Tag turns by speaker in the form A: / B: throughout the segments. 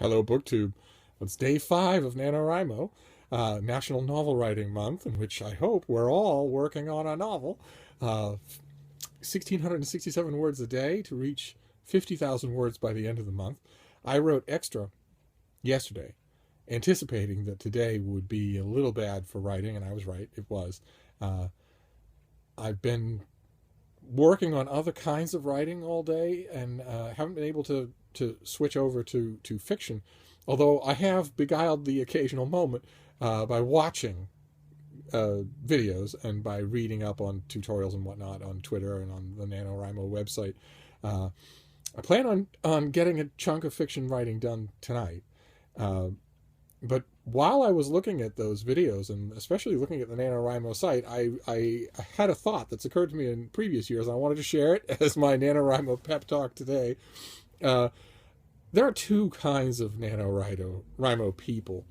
A: Hello, BookTube. It's day 5 of NaNoWriMo, National Novel Writing Month, in which I hope we're all working on a novel. 1,667 words a day to reach 50,000 words by the end of the month. I wrote extra yesterday, anticipating that today would be a little bad for writing, and I was right, it was. I've been working on other kinds of writing all day and haven't been able to switch over to fiction, although I have beguiled the occasional moment by watching videos and by reading up on tutorials and whatnot on Twitter and on the NaNoWriMo website. I plan on getting a chunk of fiction writing done tonight. But while I was looking at those videos, and especially looking at the NaNoWriMo site, I had a thought that's occurred to me in previous years, and I wanted to share it as my NaNoWriMo pep talk today. There are two kinds of NaNoWriMo people.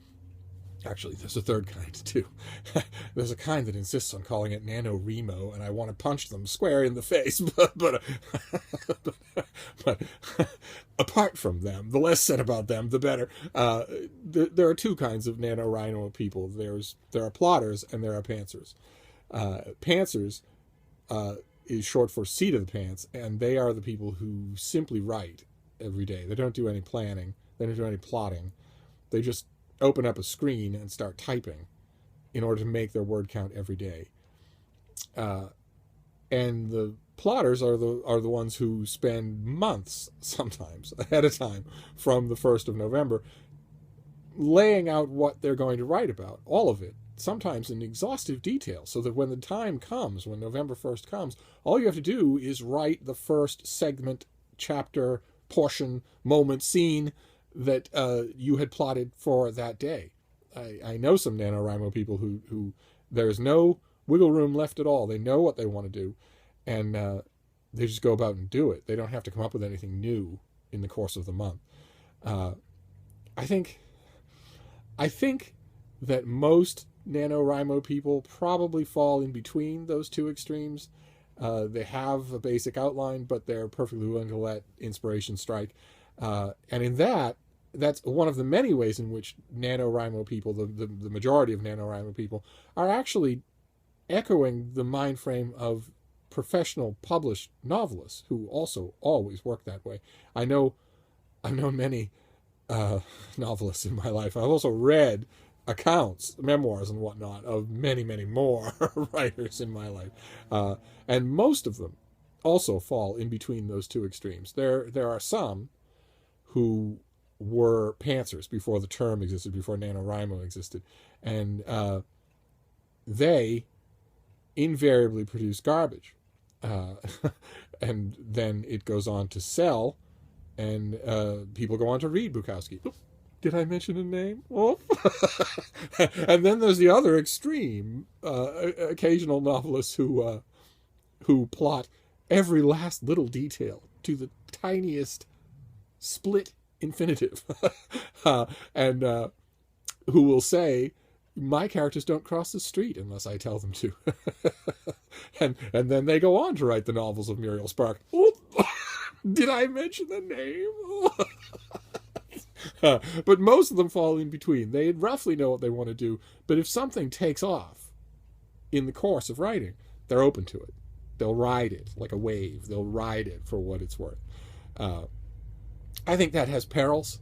A: Actually, there's a third kind, too. There's a kind that insists on calling it NaNoWriMo, and I want to punch them square in the face. But apart from them, the less said about them, the better. There are two kinds of NaNoWriMo people. There are plotters and there are pantsers. Pantsers is short for seat of the pants, and they are the people who simply write every day. They don't do any planning. They don't do any plotting. They just open up a screen and start typing in order to make their word count every day. And the plotters are the ones who spend months, sometimes ahead of time, from the 1st of November, laying out what they're going to write about, all of it, sometimes in exhaustive detail, so that when the time comes, when November 1st comes, all you have to do is write the first segment, chapter, portion, moment, scene that you had plotted for that day. I know some NaNoWriMo people who there's no wiggle room left at all. They know what they want to do, and they just go about and do it. They don't have to come up with anything new in the course of the month. I think that most NaNoWriMo people probably fall in between those two extremes. They have a basic outline, but they're perfectly willing to let inspiration strike. And in that's one of the many ways in which NaNoWriMo people, the majority of NaNoWriMo people, are actually echoing the mind frame of professional published novelists who also always work that way. I've known many novelists in my life. I've also read accounts, memoirs and whatnot of many, many more writers in my life. And most of them also fall in between those two extremes. There are some who were pantsers before the term existed, before NaNoWriMo existed, and they invariably produce garbage. And then it goes on to sell, and people go on to read Bukowski. Did I mention a name? Oh. And then there's the other extreme, occasional novelists who plot every last little detail to the tiniest split infinitive, and who will say, my characters don't cross the street unless I tell them to. and then they go on to write the novels of Muriel Spark. Oh, did I mention the name? But most of them fall in between. They roughly know what they want to do, but if something takes off in the course of writing, they're open to it. They'll ride it like a wave. They'll ride it for what it's worth. I think that has perils.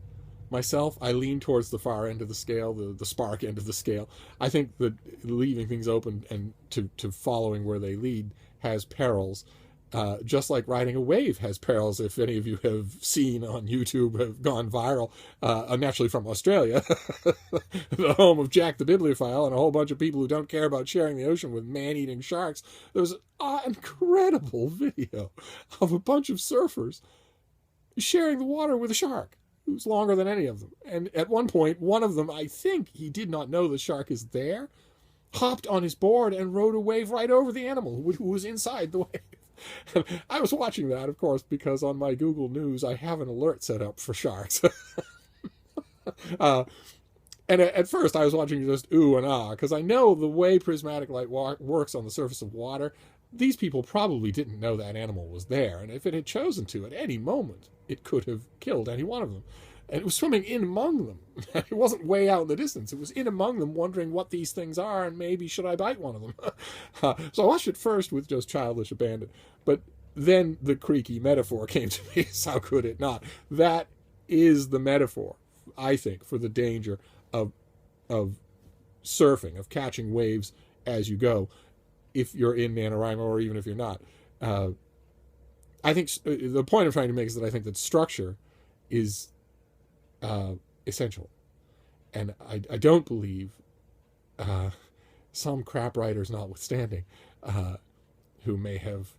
A: Myself, I lean towards the far end of the scale, the Spark end of the scale. I think that leaving things open and to following where they lead has perils. Just like riding a wave has perils, if any of you have seen on YouTube, have gone viral, naturally from Australia, the home of Jack the Bibliophile and a whole bunch of people who don't care about sharing the ocean with man-eating sharks. There was an incredible video of a bunch of surfers sharing the water with a shark who's longer than any of them. And at one point, one of them, I think he did not know the shark is there, hopped on his board and rode a wave right over the animal who was inside the wave. I was watching that, of course, because on my Google News, I have an alert set up for sharks. And at first, I was watching just ooh and ah, because I know the way prismatic light works on the surface of water. These people probably didn't know that animal was there, and if it had chosen to at any moment, it could have killed any one of them. And it was swimming in among them. It wasn't way out in the distance. It was in among them, wondering what these things are, and maybe should I bite one of them. So I watched it first with just childish abandon. But then the creaky metaphor came to me. So how could it not? That is the metaphor, I think, for the danger of surfing, of catching waves as you go, if you're in NaNoWriMo or even if you're not. I think the point I'm trying to make is that I think that structure is essential. And I don't believe, some crap writers notwithstanding, who may have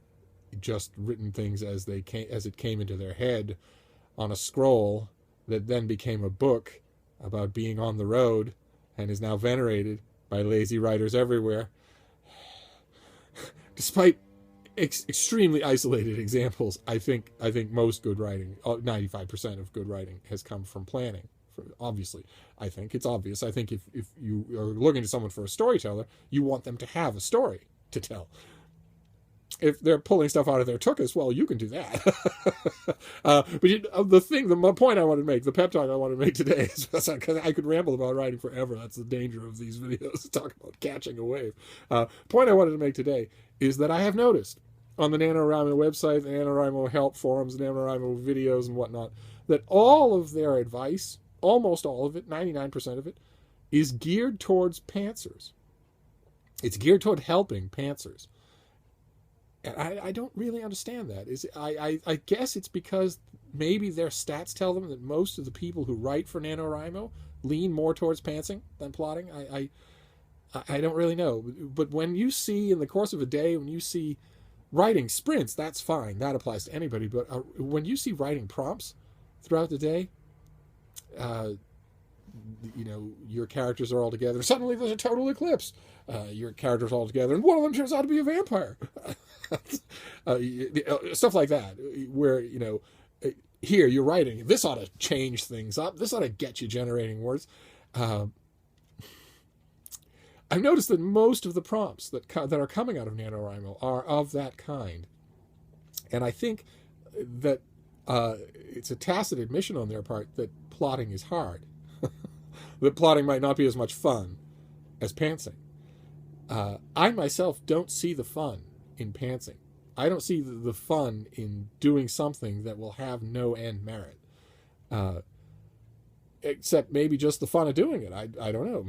A: just written things as it came into their head on a scroll that then became a book about being on the road and is now venerated by lazy writers everywhere. Despite extremely isolated examples, I think most good writing, 95% of good writing, has come from planning. Obviously, I think it's obvious. I think if you are looking to someone for a storyteller, you want them to have a story to tell. If they're pulling stuff out of their tuchus, well, you can do that. But the point I want to make, the pep talk I want to make today, is because I could ramble about writing forever. That's the danger of these videos, to talk about catching a wave. Point I wanted to make today is that I have noticed on the NaNoWriMo website, the NaNoWriMo help forums, NaNoWriMo videos and whatnot, that all of their advice, almost all of it, 99% of it, is geared towards pantsers. It's geared toward helping pantsers. And I don't really understand that. I guess it's because maybe their stats tell them that most of the people who write for NaNoWriMo lean more towards pantsing than plotting. I don't really know. But when you see, in the course of a day, when you see writing sprints, that's fine. That applies to anybody. But when you see writing prompts throughout the day, your characters are all together. Suddenly there's a total eclipse. Your characters are all together, and one of them turns out to be a vampire. Stuff like that, where, here you're writing, this ought to change things up. This ought to get you generating words. I've noticed that most of the prompts that are coming out of NaNoWriMo are of that kind. And I think that it's a tacit admission on their part that plotting is hard. That plotting might not be as much fun as pantsing. I myself don't see the fun in pantsing. I don't see the fun in doing something that will have no end merit. Except maybe just the fun of doing it. I don't know.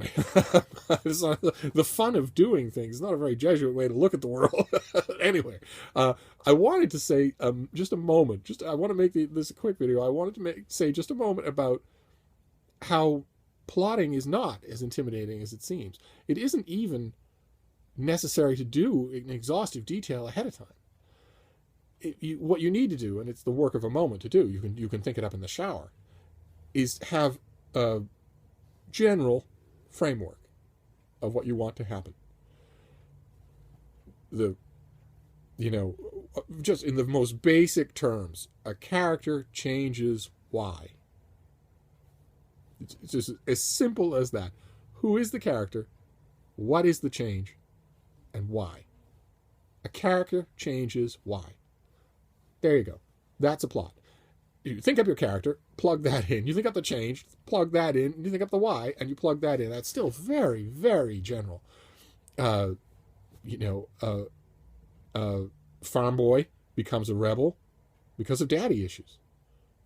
A: The fun of doing things is not a very Jesuit way to look at the world. Anyway, I wanted to say just a moment. I want to make this a quick video. I wanted to say just a moment about how plotting is not as intimidating as it seems. It isn't even necessary to do in exhaustive detail ahead of time. What you need to do, and it's the work of a moment to do, you can think it up in the shower, is have a general framework of what you want to happen. Just in the most basic terms, a character changes why. It's just as simple as that. Who is the character? What is the change? And why? A character changes why. There you go. That's a plot. You think up your character, plug that in. You think up the change, plug that in. You think up the why, and you plug that in. That's still very, very general. Farm boy becomes a rebel because of daddy issues.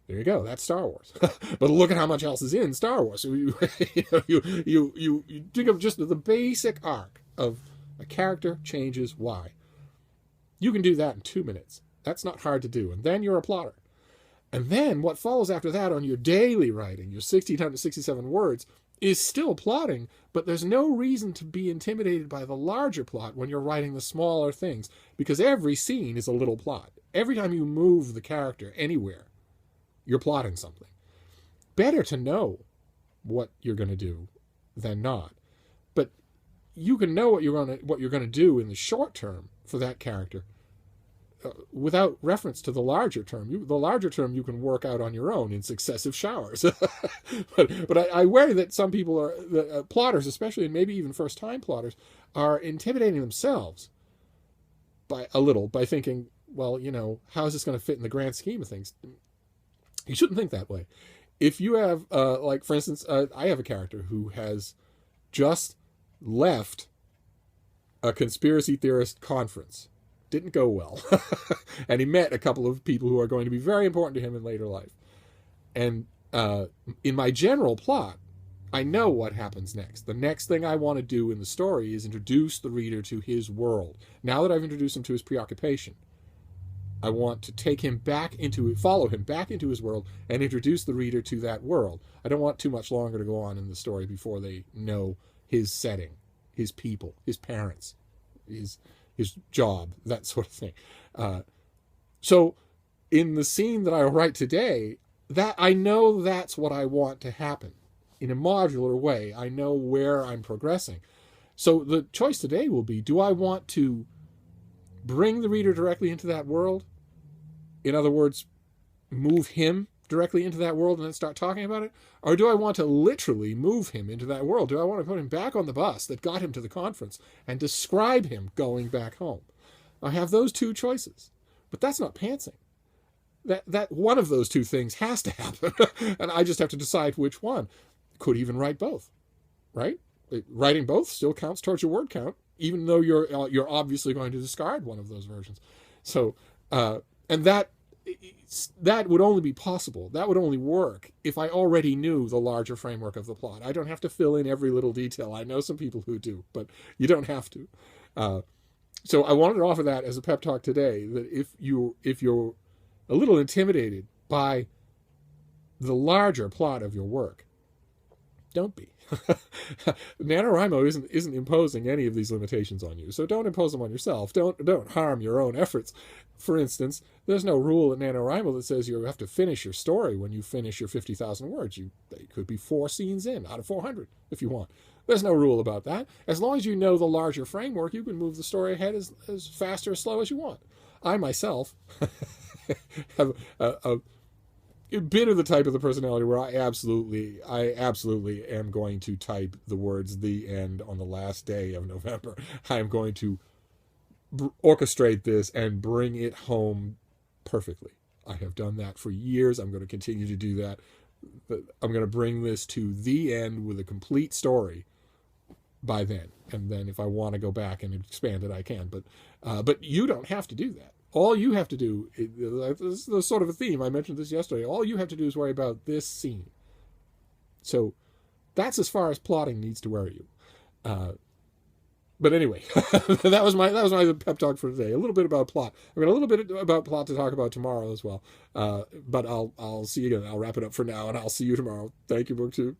A: There you go. That's Star Wars. But look at how much else is in Star Wars. So you think of just the basic arc of a character changes why. You can do that in 2 minutes. That's not hard to do. And then you're a plotter. And then what follows after that on your daily writing, your 1,667 words, is still plotting, but there's no reason to be intimidated by the larger plot when you're writing the smaller things, because every scene is a little plot. Every time you move the character anywhere, you're plotting something. Better to know what you're going to do than not. But you can know what you're going to do in the short term for that character without reference to the larger term. The larger term you can work out on your own in successive showers. but I worry that some people are, plotters especially, and maybe even first-time plotters, are intimidating themselves by thinking, well, how is this going to fit in the grand scheme of things? You shouldn't think that way. if you have, like, for instance, I have a character who has just left a conspiracy theorist conference. Didn't go well. And he met a couple of people who are going to be very important to him in later life. And in my general plot, I know what happens next. The next thing I want to do in the story is introduce the reader to his world. Now that I've introduced him to his preoccupation, I want to take him back into it, follow him back into his world, and introduce the reader to that world. I don't want too much longer to go on in the story before they know his setting, his people, his parents, his job, that sort of thing. So in the scene that I'll write today, that I know that's what I want to happen. In a modular way, I know where I'm progressing. So the choice today will be, do I want to bring the reader directly into that world? In other words, move him directly into that world and then start talking about it? Or do I want to literally move him into that world? Do I want to put him back on the bus that got him to the conference and describe him going back home? I have those two choices. But that's not pantsing. That one of those two things has to happen. And I just have to decide which one. Could even write both, right? Writing both still counts towards your word count, even though you're obviously going to discard one of those versions. So, and that would only be possible. That would only work if I already knew the larger framework of the plot. I don't have to fill in every little detail. I know some people who do, but you don't have to. So I wanted to offer that as a pep talk today, that if you're a little intimidated by the larger plot of your work, don't be. NaNoWriMo isn't imposing any of these limitations on you, so don't impose them on yourself. Don't harm your own efforts. For instance, there's no rule in NaNoWriMo that says you have to finish your story when you finish your 50,000 words. They could be 4 scenes in out of 400 if you want. There's no rule about that. As long as you know the larger framework, you can move the story ahead as fast or as slow as you want. I myself have a bit of the type of the personality where I absolutely am going to type the words "the end" on the last day of November. I am going to orchestrate this and bring it home perfectly. I have done that for years. I'm going to continue to do that. I'm going to bring this to the end with a complete story by then. And then if I want to go back and expand it, I can. But you don't have to do that. All you have to do, this is sort of a theme, I mentioned this yesterday, all you have to do is worry about this scene. So that's as far as plotting needs to worry you. But anyway, that was my pep talk for today. A little bit about plot. I've got a little bit about plot to talk about tomorrow as well. But I'll see you again. I'll wrap it up for now, and I'll see you tomorrow. Thank you, BookTube.